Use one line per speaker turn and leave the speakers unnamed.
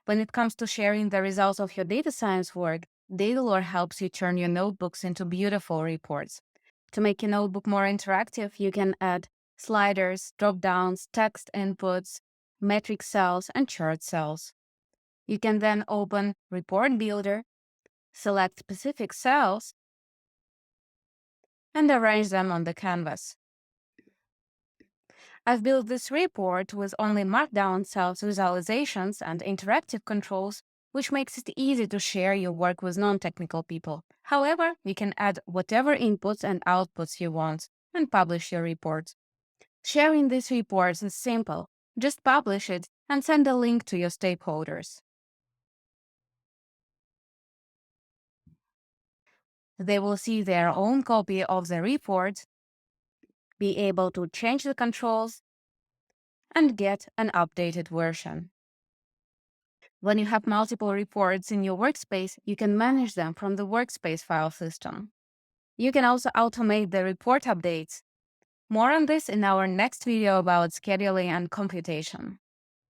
When it comes to sharing the results of your data science work, Datalore helps you turn your notebooks into beautiful reports. To make your notebook more interactive, you can add sliders, drop-downs, text inputs, metric cells, and chart cells. You can then open Report Builder, select specific cells, and arrange them on the canvas. I've built this report with only Markdown cells, visualizations, and interactive controls, which makes it easy to share your work with non-technical people. However, you can add whatever inputs and outputs you want and publish your report. Sharing these reports is simple. Just publish it and send a link to your stakeholders. They will see their own copy of the report, be able to change the controls, and get an updated version. When you have multiple reports in your workspace, you can manage them from the workspace file system. You can also automate the report updates. More on this in our next video about scheduling and computation.